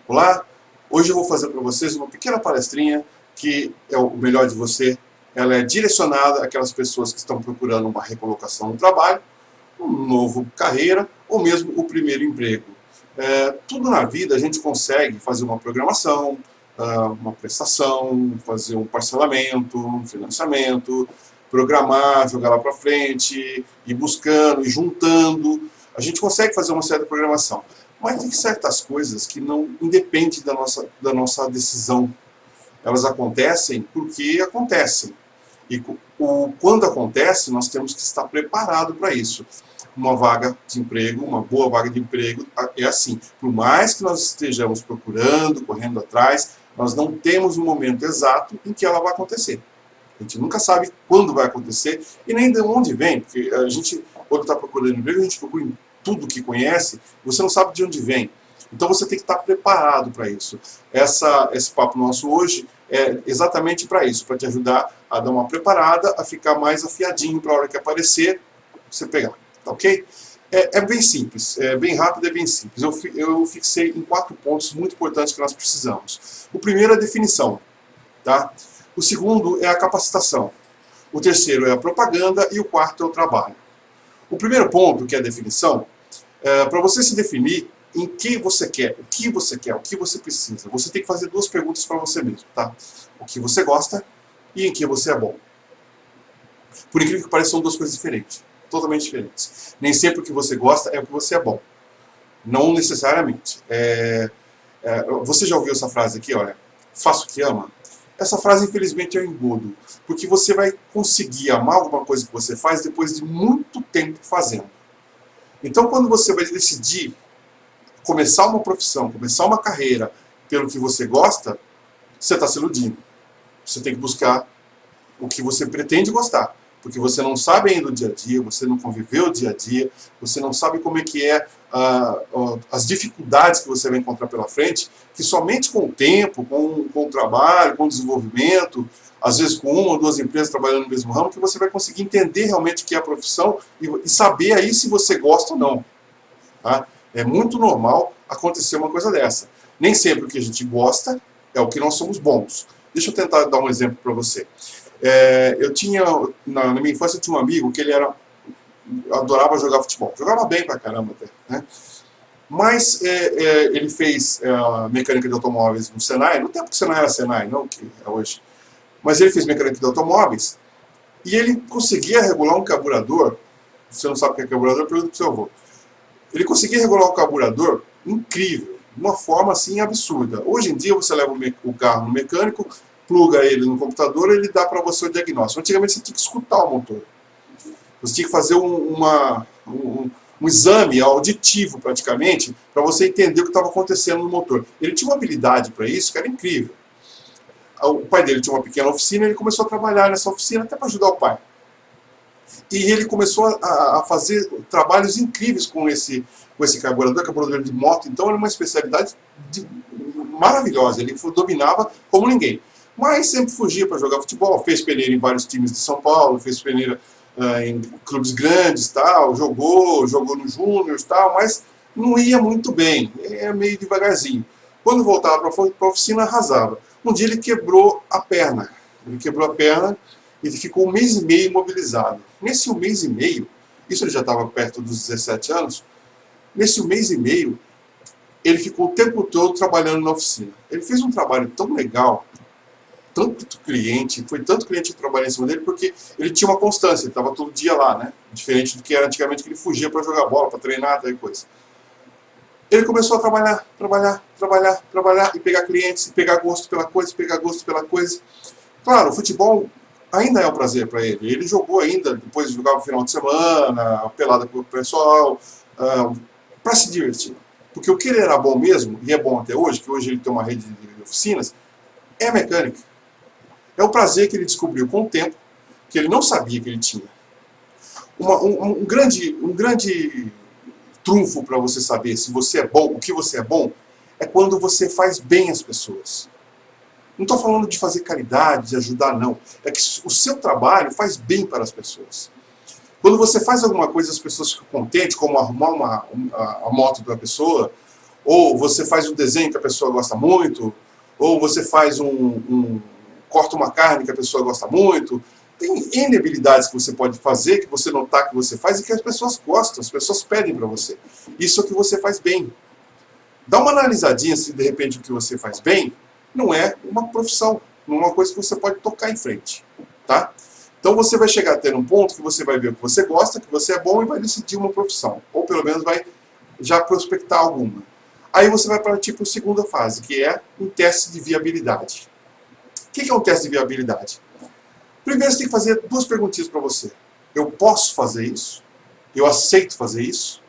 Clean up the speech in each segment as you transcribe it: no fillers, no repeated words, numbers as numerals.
Olá, hoje eu vou fazer para vocês uma pequena palestrinha que é o melhor de você. Ela é direcionada àquelas pessoas que estão procurando uma recolocação no trabalho, uma nova carreira ou mesmo o primeiro emprego. Tudo na vida a gente consegue fazer uma programação, uma prestação, fazer um parcelamento, um financiamento, programar, jogar lá para frente, ir buscando, ir juntando. A gente consegue fazer uma certa programação. Mas tem certas coisas que não independem da nossa decisão. Elas acontecem porque acontecem. E quando acontece, nós temos que estar preparado para isso. Uma vaga de emprego, uma boa vaga de emprego, é assim. Por mais que nós estejamos procurando, correndo atrás, nós não temos um momento exato em que ela vai acontecer. A gente nunca sabe quando vai acontecer e nem de onde vem, porque a gente, quando está procurando emprego, a gente procura em tudo que conhece, você não sabe de onde vem. Então você tem que estar preparado para isso. Esse papo nosso hoje é exatamente para isso, para te ajudar a dar uma preparada, a ficar mais afiadinho para a hora que aparecer, você pegar. Tá ok? É bem simples, é bem rápido, é bem simples. Eu fixei em 4 pontos muito importantes que nós precisamos. O primeiro é a definição. Tá? O segundo é a capacitação. O terceiro é a propaganda e o quarto é o trabalho. O primeiro ponto, que é a definição, para você se definir em que você quer, o que você quer, o que você precisa, você tem que fazer 2 perguntas para você mesmo, tá? O que você gosta e em que você é bom. Por incrível que pareça, são 2 coisas diferentes, totalmente diferentes. Nem sempre o que você gosta é o que você é bom. Não necessariamente. Você já ouviu essa frase aqui, olha, faça o que ama? Essa frase, infelizmente, é um engodo, porque você vai conseguir amar alguma coisa que você faz depois de muito tempo fazendo. Então, quando você vai decidir começar uma profissão, começar uma carreira pelo que você gosta, você está se iludindo. Você tem que buscar o que você pretende gostar, porque você não sabe ainda o dia a dia, você não conviveu o dia a dia, você não sabe como é que é as dificuldades que você vai encontrar pela frente, que somente com o tempo, com o trabalho, com o desenvolvimento, às vezes com 1 ou 2 empresas trabalhando no mesmo ramo, que você vai conseguir entender realmente o que é a profissão e saber aí se você gosta ou não. Tá? É muito normal acontecer uma coisa dessa. Nem sempre o que a gente gosta é o que nós somos bons. Deixa eu tentar dar um exemplo para você. Na minha infância, eu tinha um amigo que ele adorava jogar futebol. Jogava bem pra caramba até, né? Mas ele fez mecânica de automóveis no Senai, no tempo que o Senai era Senai, não o que é hoje. Mas ele fez mecânica de automóveis e ele conseguia regular um carburador. Se você não sabe o que é carburador, pergunta pro seu avô. Ele conseguia regular o carburador incrível, de uma forma assim absurda. Hoje em dia você leva o carro no mecânico, pluga ele no computador e ele dá para você o diagnóstico. Antigamente você tinha que escutar o motor. Você tinha que fazer um exame auditivo praticamente para você entender o que estava acontecendo no motor. Ele tinha uma habilidade para isso que era incrível. O pai dele tinha uma pequena oficina e ele começou a trabalhar nessa oficina até para ajudar o pai. E ele começou a fazer trabalhos incríveis com esse carburador de moto. Então era uma especialidade maravilhosa, ele dominava como ninguém. Mas sempre fugia para jogar futebol, fez peneira em vários times de São Paulo, fez peneira em clubes grandes, tal, jogou no Júnior, tal, mas não ia muito bem, meio devagarzinho. Quando voltava para a oficina, arrasava. Um dia ele quebrou a perna. E ficou 1 mês e meio imobilizado. Nesse 1 mês e meio, isso ele já estava perto dos 17 anos, nesse 1 mês e meio, ele ficou o tempo todo trabalhando na oficina. Ele fez um trabalho tão legal, foi tanto cliente que trabalhou em cima dele, porque ele tinha uma constância, ele estava todo dia lá, né? Diferente do que era antigamente, que ele fugia para jogar bola, para treinar, tal coisa. Ele começou a trabalhar, e pegar clientes, e pegar gosto pela coisa, Claro, o futebol ainda é um prazer para ele. Ele jogou ainda, depois jogava no final de semana, pelada com o pessoal, para se divertir. Porque o que ele era bom mesmo, e é bom até hoje, que hoje ele tem uma rede de oficinas, é a mecânica. É o prazer que ele descobriu com o tempo, que ele não sabia que ele tinha. Um grande trunfo para você saber se você é bom, o que você é bom, é quando você faz bem as pessoas. Não estou falando de fazer caridade, de ajudar, não. É que o seu trabalho faz bem para as pessoas. Quando você faz alguma coisa, as pessoas ficam contentes, como arrumar a moto da pessoa, ou você faz um desenho que a pessoa gosta muito, ou você faz corta uma carne que a pessoa gosta muito. Tem N habilidades que você pode fazer, que você notar que você faz e que as pessoas gostam, as pessoas pedem para você. Isso é o que você faz bem. Dá uma analisadinha se de repente o que você faz bem não é uma profissão, não é uma coisa que você pode tocar em frente, tá? Então você vai chegar a ter um ponto que você vai ver o que você gosta, que você é bom e vai decidir uma profissão, ou pelo menos vai já prospectar alguma. Aí você vai partir para a segunda fase, que é um teste de viabilidade. O que é um teste de viabilidade? Primeiro você tem que fazer duas perguntinhas para você. Eu posso fazer isso? Eu aceito fazer isso?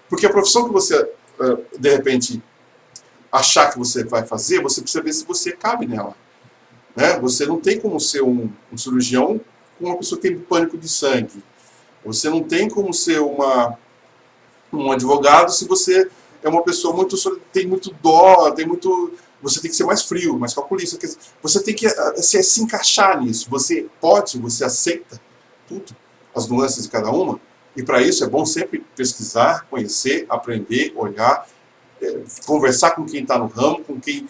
Porque a profissão que você, de repente, achar que você vai fazer, você precisa ver se você cabe nela. Né? Você não tem como ser um cirurgião com uma pessoa que tem pânico de sangue. Você não tem como ser um advogado se você é uma pessoa tem muito dó, você tem que ser mais frio, mais calculista. Você tem que se encaixar nisso. Você pode, você aceita tudo, as nuances de cada uma. E para isso é bom sempre pesquisar, conhecer, aprender, olhar, conversar com quem está no ramo, com quem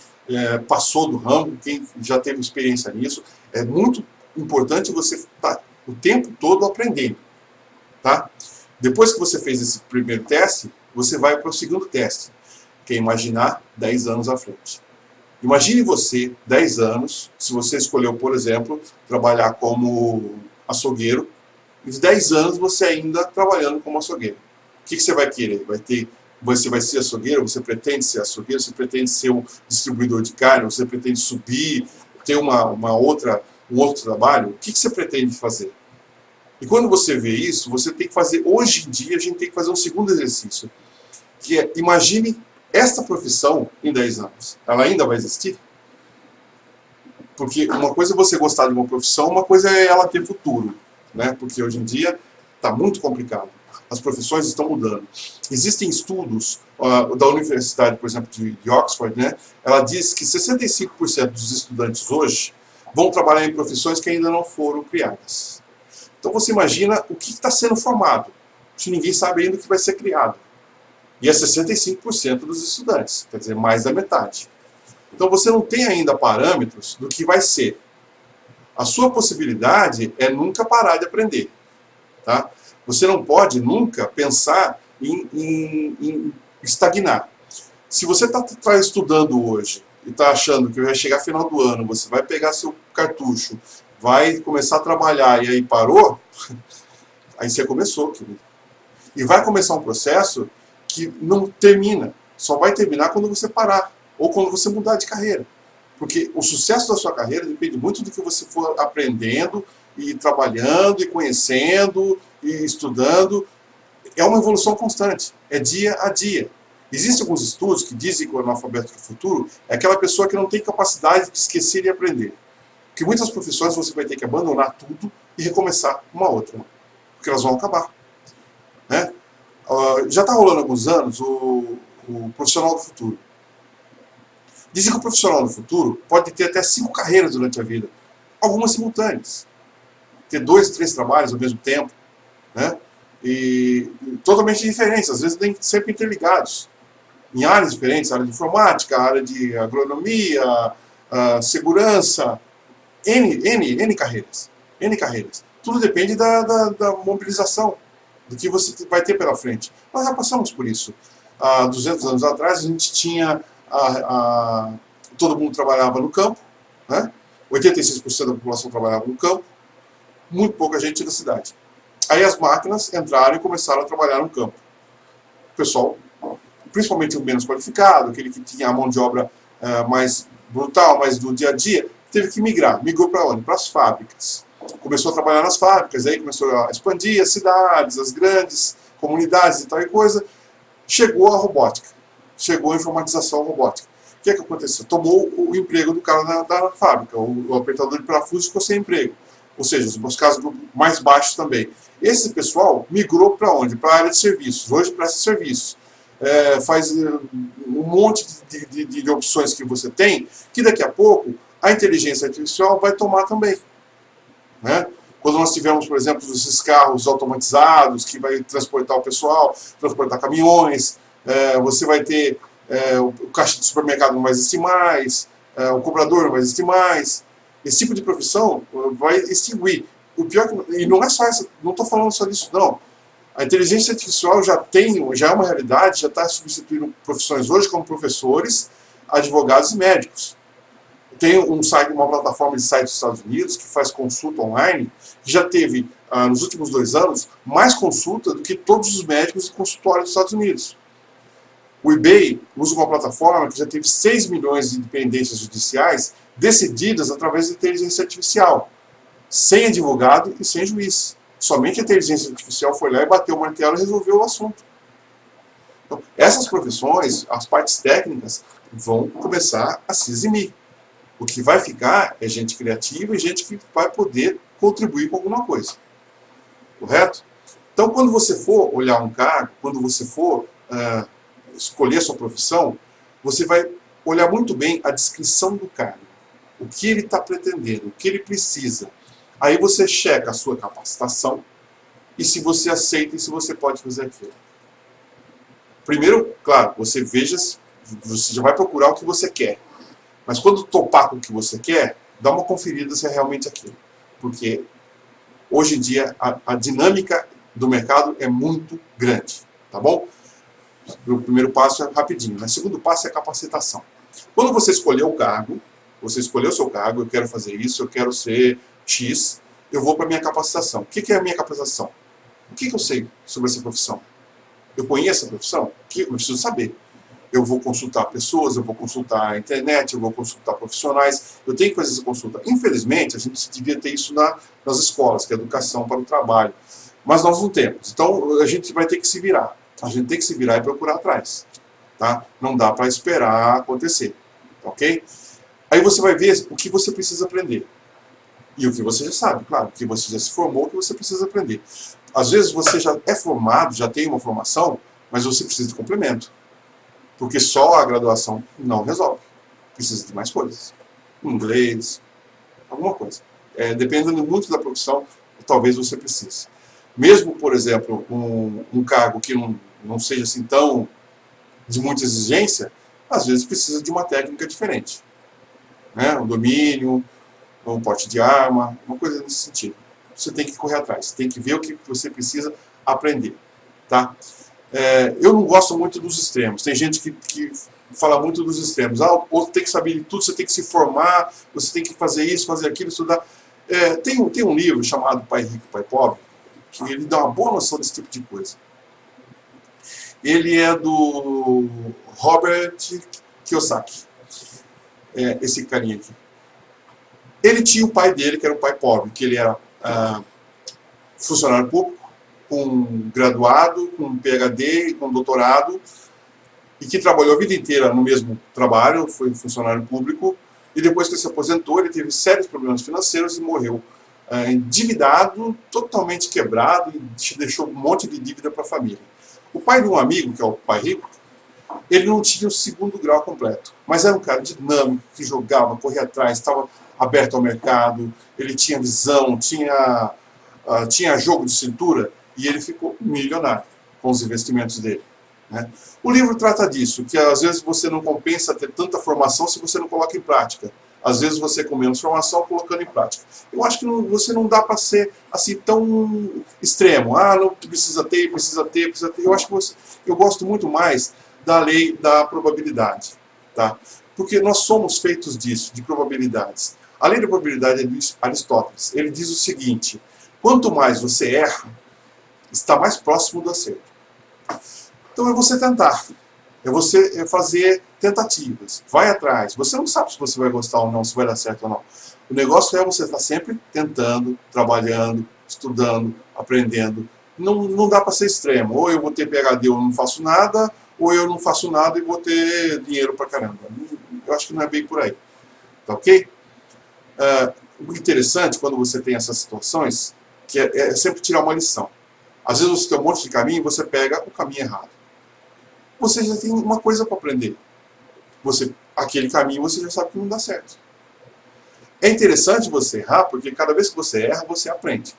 passou do ramo, com quem já teve experiência nisso. É muito importante você estar o tempo todo aprendendo. Tá? Depois que você fez esse primeiro teste, você vai para o segundo teste, que é imaginar 10 anos à frente. Imagine você, 10 anos, se você escolheu, por exemplo, trabalhar como açougueiro, em 10 anos você ainda trabalhando como açougueiro. O que você vai querer? Você vai ser açougueiro? Você pretende ser açougueiro? Você pretende ser um distribuidor de carne? Você pretende subir, ter um outro trabalho? O que você pretende fazer? E quando você vê isso, você tem que fazer, hoje em dia, a gente tem que fazer um segundo exercício, que é, imagine esta profissão em 10 anos. Ela ainda vai existir? Porque uma coisa é você gostar de uma profissão, uma coisa é ela ter futuro, né? Porque hoje em dia está muito complicado. As profissões estão mudando. Existem estudos da Universidade, por exemplo, de Oxford, né? Ela diz que 65% dos estudantes hoje vão trabalhar em profissões que ainda não foram criadas. Então você imagina o que está sendo formado, se ninguém sabe ainda o que vai ser criado. E é 65% dos estudantes, quer dizer, mais da metade. Então você não tem ainda parâmetros do que vai ser. A sua possibilidade é nunca parar de aprender. Tá? Você não pode nunca pensar em estagnar. Se você está estudando hoje e está achando que vai chegar final do ano, você vai pegar seu cartucho, vai começar a trabalhar e aí parou, aí você começou, querido. E vai começar um processo que não termina. Só vai terminar quando você parar. Ou quando você mudar de carreira. Porque o sucesso da sua carreira depende muito do que você for aprendendo, e trabalhando, e conhecendo, e estudando. É uma evolução constante. É dia a dia. Existem alguns estudos que dizem que o analfabeto do futuro é aquela pessoa que não tem capacidade de esquecer e aprender. Porque muitas profissões você vai ter que abandonar tudo e recomeçar uma outra. Porque elas vão acabar. Né? Já está rolando há alguns anos o profissional do futuro. Dizem que o profissional do futuro pode ter até 5 carreiras durante a vida. Algumas simultâneas. Ter 2, 3 trabalhos ao mesmo tempo. Né? E totalmente diferentes, às vezes nem sempre interligados. Em áreas diferentes, área de informática, área de agronomia, segurança, N carreiras. N carreiras. Tudo depende da mobilização, do que você vai ter pela frente. Nós já passamos por isso. Há 200 anos atrás, a gente tinha... todo mundo trabalhava no campo, né? 86% da população trabalhava no campo, muito pouca gente na cidade. Aí as máquinas entraram e começaram a trabalhar no campo. O pessoal, principalmente o menos qualificado, aquele que tinha a mão de obra mais brutal, mais do dia a dia, teve que migrar. Migrou para onde? Para as fábricas. Começou a trabalhar nas fábricas, aí começou a expandir as cidades, as grandes comunidades e tal e coisa. Chegou a robótica. Chegou a informatização robótica. O que aconteceu? Tomou o emprego do cara da fábrica. O apertador de parafusos ficou sem emprego. Ou seja, os casos mais baixos também. Esse pessoal migrou para onde? Para a área de serviços. Hoje presta serviços. Faz um monte de opções que você tem, que daqui a pouco a inteligência artificial vai tomar também. Né? Quando nós tivemos, por exemplo, esses carros automatizados que vai transportar o pessoal, transportar caminhões, você vai ter o caixa do supermercado não vai existir mais, o cobrador não vai existir mais. Esse tipo de profissão vai extinguir. O pior e não é só essa, não estou falando só disso não. A inteligência artificial já é uma realidade, já está substituindo profissões hoje como professores, advogados e médicos. Tem um site, uma plataforma de sites dos Estados Unidos que faz consulta online, que já teve, nos últimos 2 anos, mais consulta do que todos os médicos e consultórios dos Estados Unidos. O eBay usa uma plataforma que já teve 6 milhões de pendências judiciais decididas através da inteligência artificial, sem advogado e sem juiz. Somente a inteligência artificial foi lá e bateu o martelo e resolveu o assunto. Então, essas profissões, as partes técnicas, vão começar a se eximir. O que vai ficar é gente criativa e gente que vai poder contribuir com alguma coisa. Correto? Então, quando você for olhar um cargo, quando você for escolher a sua profissão, você vai olhar muito bem a descrição do cargo. O que ele está pretendendo, o que ele precisa. Aí você checa a sua capacitação e se você aceita e se você pode fazer aquilo. Primeiro, claro, você já vai procurar o que você quer. Mas quando topar com o que você quer, dá uma conferida se é realmente aquilo. Porque hoje em dia a dinâmica do mercado é muito grande. Tá bom? O primeiro passo é rapidinho. O segundo passo é a capacitação. Quando você escolheu o cargo, você escolheu o seu cargo, eu quero fazer isso, eu quero ser X, eu vou para a minha capacitação. O que é a minha capacitação? O que eu sei sobre essa profissão? Eu conheço a profissão? Eu preciso saber. Eu vou consultar pessoas, eu vou consultar a internet, eu vou consultar profissionais, eu tenho que fazer essa consulta. Infelizmente, a gente devia ter isso nas escolas, que é educação para o trabalho. Mas nós não temos. Então, a gente vai ter que se virar. A gente tem que se virar e procurar atrás. Tá? Não dá para esperar acontecer. Ok? Aí você vai ver o que você precisa aprender. E o que você já sabe, claro, o que você já se formou, o que você precisa aprender. Às vezes você já é formado, já tem uma formação, mas você precisa de complemento. Porque só a graduação não resolve. Precisa de mais coisas. Inglês, alguma coisa. Dependendo muito da profissão, talvez você precise. Mesmo, por exemplo, um cargo que não seja assim tão de muita exigência, às vezes precisa de uma técnica diferente. Um domínio, um porte de arma, uma coisa nesse sentido. Você tem que correr atrás, tem que ver o que você precisa aprender. Tá? Eu não gosto muito dos extremos. Tem gente que fala muito dos extremos. Outro tem que saber de tudo, você tem que se formar, você tem que fazer isso, fazer aquilo, estudar. Tem um livro chamado Pai Rico, Pai Pobre, que ele dá uma boa noção desse tipo de coisa. Ele é do Robert Kiyosaki. Esse carinha aqui. Ele tinha o pai dele, que era um pai pobre, que ele era funcionário público, com graduado, com PhD, com doutorado, e que trabalhou a vida inteira no mesmo trabalho, foi funcionário público, e depois que ele se aposentou, ele teve sérios problemas financeiros e morreu endividado, totalmente quebrado, e deixou um monte de dívida para a família. O pai de um amigo, que é o pai rico, ele não tinha o 2º grau completo, mas era um cara dinâmico, que jogava, corria atrás, estava aberto ao mercado, ele tinha visão, tinha jogo de cintura, e ele ficou milionário com os investimentos dele. Né? O livro trata disso, que às vezes você não compensa ter tanta formação se você não coloca em prática. Às vezes você com menos formação colocando em prática. Eu acho que você não dá para ser assim tão extremo. Não precisa ter. Eu acho que eu gosto muito mais da lei da probabilidade. Tá? Porque nós somos feitos disso, de probabilidades. A lei da probabilidade é de Aristóteles. Ele diz o seguinte: quanto mais você erra, está mais próximo do acerto. Então é você tentar. É você fazer tentativas. Vai atrás. Você não sabe se você vai gostar ou não, se vai dar certo ou não. O negócio é você estar sempre tentando, trabalhando, estudando, aprendendo. Não dá para ser extremo. Ou eu vou ter PhD e eu não faço nada, ou eu não faço nada e vou ter dinheiro pra caramba. Eu acho que não é bem por aí. Tá ok? O interessante quando você tem essas situações, que é sempre tirar uma lição. Às vezes você tem um monte de caminho e você pega o caminho errado. Você já tem uma coisa para aprender. Aquele caminho você já sabe que não dá certo. É interessante você errar, porque cada vez que você erra, você aprende.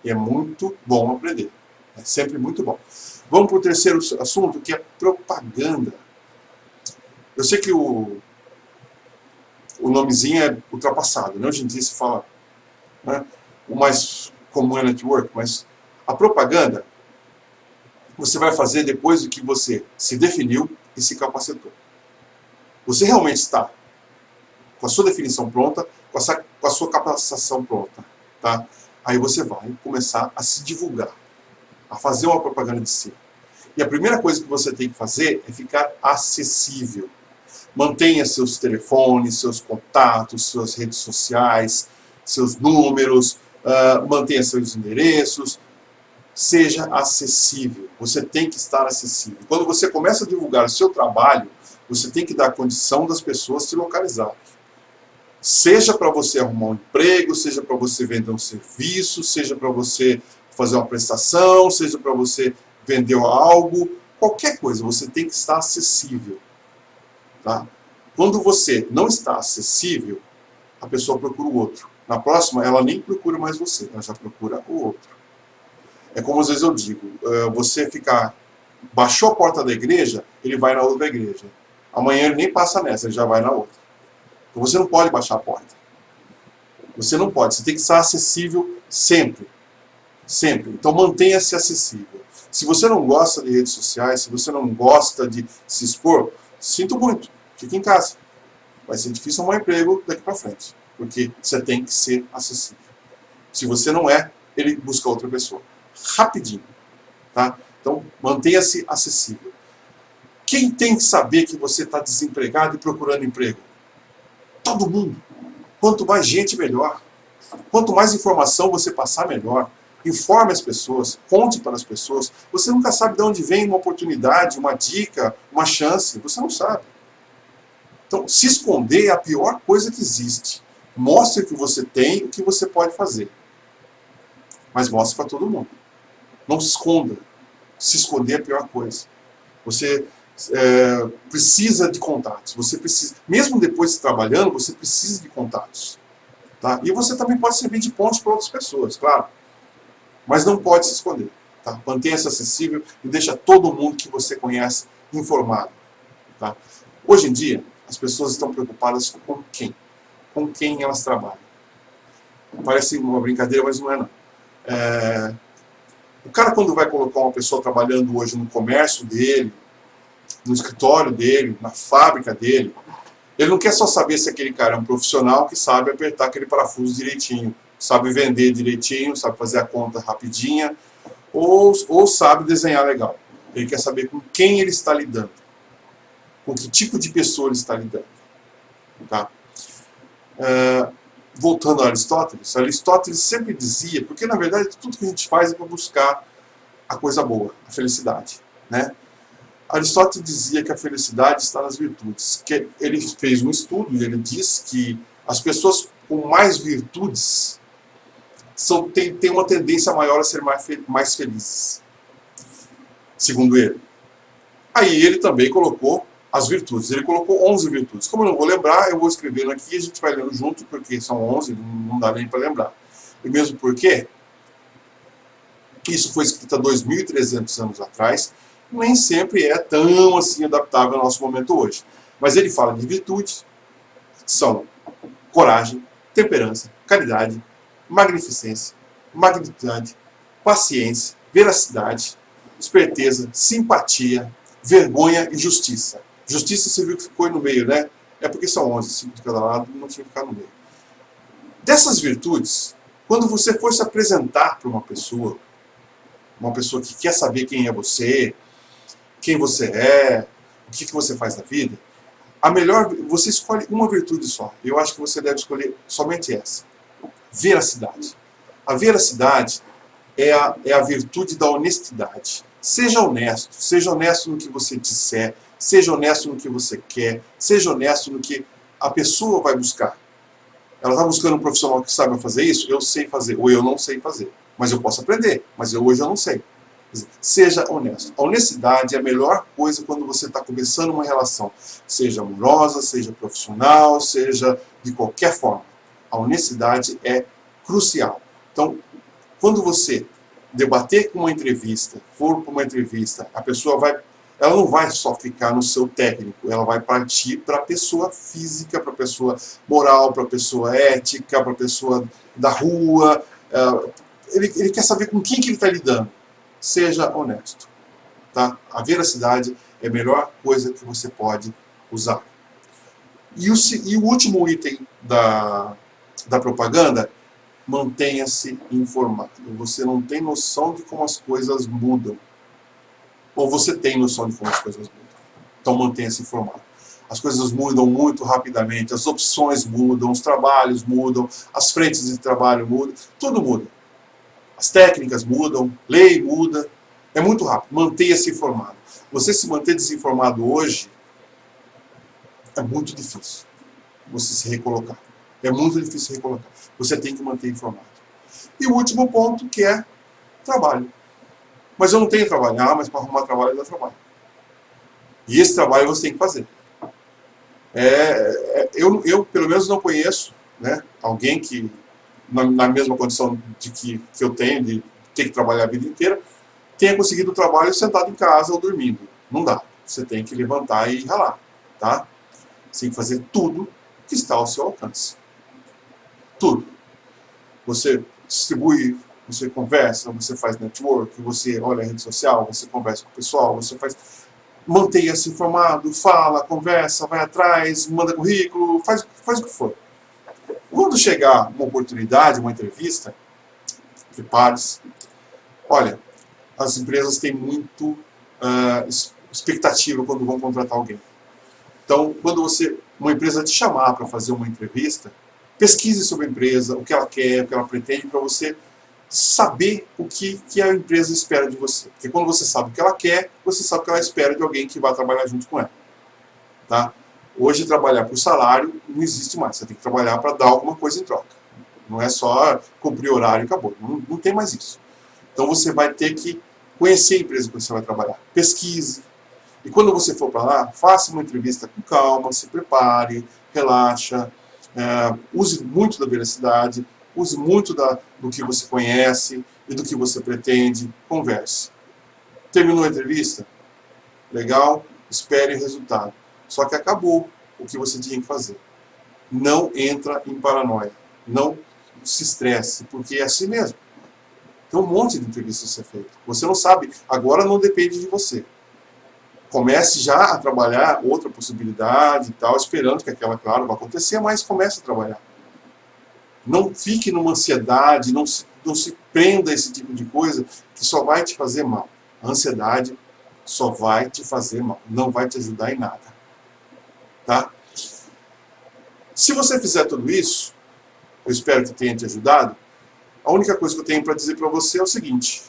E é muito bom aprender. É sempre muito bom. Vamos para o terceiro assunto, que é propaganda. Eu sei que o nomezinho é ultrapassado, né? Hoje em dia se fala, né? O mais comum é network, mas a propaganda você vai fazer depois do que você se definiu e se capacitou. Você realmente está com a sua definição pronta, com a sua capacitação pronta, tá? Aí você vai começar a se divulgar, a fazer uma propaganda de si. E a primeira coisa que você tem que fazer é ficar acessível. Mantenha seus telefones, seus contatos, suas redes sociais, seus números, mantenha seus endereços. Seja acessível. Você tem que estar acessível. Quando você começa a divulgar o seu trabalho, você tem que dar condição das pessoas se localizarem. Seja para você arrumar um emprego, seja para você vender um serviço, seja para você fazer uma prestação, seja para você vender algo, qualquer coisa, você tem que estar acessível. Tá? Quando você não está acessível, a pessoa procura o outro. Na próxima, ela nem procura mais você, ela já procura o outro. É como às vezes eu digo, você baixou a porta da igreja, ele vai na outra igreja. Amanhã ele nem passa nessa, ele já vai na outra. Então você não pode baixar a porta. Você não pode, você tem que estar acessível sempre. Sempre. Então mantenha-se acessível. Se você não gosta de redes sociais, se você não gosta de se expor, sinto muito, fique em casa. Vai ser difícil arrumar emprego daqui para frente, porque você tem que ser acessível. Se você não é, ele busca outra pessoa. Rapidinho. Tá? Então mantenha-se acessível. Quem tem que saber que você está desempregado e procurando emprego? Todo mundo. Quanto mais gente, melhor. Quanto mais informação você passar, melhor. Informe as pessoas, conte para as pessoas. Você nunca sabe de onde vem uma oportunidade, uma dica, uma chance. Você não sabe. Então, se esconder é a pior coisa que existe. Mostre o que você tem, o que você pode fazer. Mas mostre para todo mundo. Não se esconda. Se esconder é a pior coisa. Você precisa de contatos. Você precisa, mesmo depois de trabalhando, você precisa de contatos. Tá? E você também pode servir de ponte para outras pessoas, claro. Mas não pode se esconder. Tá? Mantenha-se acessível e deixa todo mundo que você conhece informado. Tá? Hoje em dia, as pessoas estão preocupadas com quem? Com quem elas trabalham. Parece uma brincadeira, mas não é não. O cara, quando vai colocar uma pessoa trabalhando hoje no comércio dele, no escritório dele, na fábrica dele, ele não quer só saber se aquele cara é um profissional que sabe apertar aquele parafuso direitinho, sabe vender direitinho, sabe fazer a conta rapidinha, ou sabe desenhar legal. Ele quer saber com quem ele está lidando, com que tipo de pessoa ele está lidando. Tá? Voltando a Aristóteles sempre dizia, porque na verdade tudo que a gente faz é para buscar a coisa boa, a felicidade, né? Aristóteles dizia que a felicidade está nas virtudes. Que ele fez um estudo e ele diz que as pessoas com mais virtudes têm uma tendência maior a ser mais felizes, segundo ele. Aí ele também colocou as virtudes. Ele colocou 11 virtudes. Como eu não vou lembrar, eu vou escrevendo aqui e a gente vai lendo junto, porque são 11, não dá nem para lembrar. E mesmo porque isso foi escrito há 2.300 anos atrás, nem sempre é tão assim adaptável ao nosso momento hoje. Mas ele fala de virtudes, que são coragem, temperança, caridade, magnificência, magnitude, paciência, veracidade, esperteza, simpatia, vergonha e justiça. Justiça você viu que ficou aí no meio, né? É porque são 11, 5 de cada lado, não tinha que ficar no meio. Dessas virtudes, quando você for se apresentar para uma pessoa que quer saber quem é você é, o que você faz na vida, você escolhe uma virtude só. Eu acho que você deve escolher somente essa. Veracidade. A veracidade é a virtude da honestidade. Seja honesto no que você disser, seja honesto no que você quer, seja honesto no que a pessoa vai buscar. Ela está buscando um profissional que saiba fazer isso? Eu sei fazer, ou eu não sei fazer. Mas eu posso aprender, mas hoje eu não sei. Seja honesto. A honestidade é a melhor coisa quando você está começando uma relação. Seja amorosa, seja profissional, seja de qualquer forma. A honestidade é crucial. Então, quando você debater com uma entrevista, for para uma entrevista, a pessoa vai ela não vai só ficar no seu técnico, ela vai partir para a pessoa física, para a pessoa moral, para a pessoa ética, para a pessoa da rua. Ele quer saber com quem que ele está lidando. Seja honesto. Tá? A veracidade é a melhor coisa que você pode usar. E o último item da propaganda, mantenha-se informado. Você não tem noção de como as coisas mudam. Ou você tem noção de como as coisas mudam. Então mantenha-se informado. As coisas mudam muito rapidamente, as opções mudam, os trabalhos mudam, as frentes de trabalho mudam, tudo muda. As técnicas mudam, lei muda, é muito rápido. Mantenha-se informado. Você se manter desinformado hoje é muito difícil você se recolocar. É muito difícil recolocar. Você tem que manter informado. E o último ponto, que é trabalho. Mas eu não tenho trabalho. Ah, mas para arrumar trabalho dá trabalho. E esse trabalho você tem que fazer. Eu pelo menos não conheço, né, alguém que, na mesma condição de que eu tenho, de ter que trabalhar a vida inteira, tenha conseguido o trabalho sentado em casa ou dormindo. Não dá. Você tem que levantar e ralar. Tá? Você tem que fazer tudo que está ao seu alcance. Tudo. Você distribui, você conversa, você faz network, você olha a rede social, você conversa com o pessoal, você faz... Mantenha-se informado, fala, conversa, vai atrás, manda currículo, faz o que for. Quando chegar uma oportunidade, uma entrevista, prepare-se. Olha, as empresas têm muito expectativa quando vão contratar alguém. Então, quando uma empresa te chamar para fazer uma entrevista, pesquise sobre a empresa, o que ela quer, o que ela pretende, para você saber o que a empresa espera de você. Porque quando você sabe o que ela quer, você sabe o que ela espera de alguém que vai trabalhar junto com ela. Tá? Hoje, trabalhar por salário não existe mais. Você tem que trabalhar para dar alguma coisa em troca. Não é só cumprir horário e acabou. Não tem mais isso. Então, você vai ter que conhecer a empresa que você vai trabalhar. Pesquise. E quando você for para lá, faça uma entrevista com calma, se prepare, relaxa, use muito da veracidade, use muito do que você conhece e do que você pretende, converse. Terminou a entrevista? Legal, espere o resultado. Só que acabou o que você tinha que fazer. Não entra em paranoia, não se estresse, porque é assim mesmo. Tem um monte de entrevistas a ser feita. Você não sabe, agora não depende de você. Comece já a trabalhar outra possibilidade e tal, esperando que aquela, claro, vai acontecer, mas comece a trabalhar. Não fique numa ansiedade, não se prenda a esse tipo de coisa que só vai te fazer mal. A ansiedade só vai te fazer mal, não vai te ajudar em nada. Tá? Se você fizer tudo isso, eu espero que tenha te ajudado, a única coisa que eu tenho para dizer para você é o seguinte: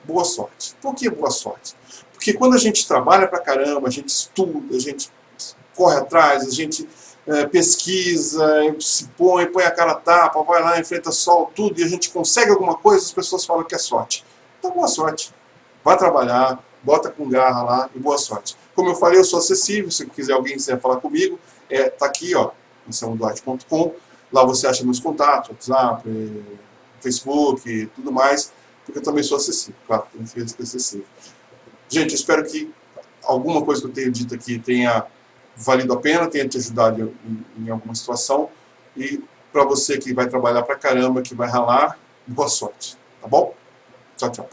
boa sorte. Por que boa sorte? Porque quando a gente trabalha pra caramba, a gente estuda, a gente corre atrás, a gente pesquisa, se põe a cara a tapa, vai lá, enfrenta sol, tudo, e a gente consegue alguma coisa, as pessoas falam que é sorte. Então, boa sorte. Vá trabalhar, bota com garra lá e boa sorte. Como eu falei, eu sou acessível, se alguém quiser falar comigo, tá aqui, ó, anselmoduarte.com. Lá você acha meus contatos, WhatsApp, Facebook e tudo mais, porque eu também sou acessível, claro, tenho que ser acessível. Gente, espero que alguma coisa que eu tenha dito aqui tenha valido a pena, tenha te ajudado em alguma situação. E para você que vai trabalhar pra caramba, que vai ralar, boa sorte, tá bom? Tchau, tchau.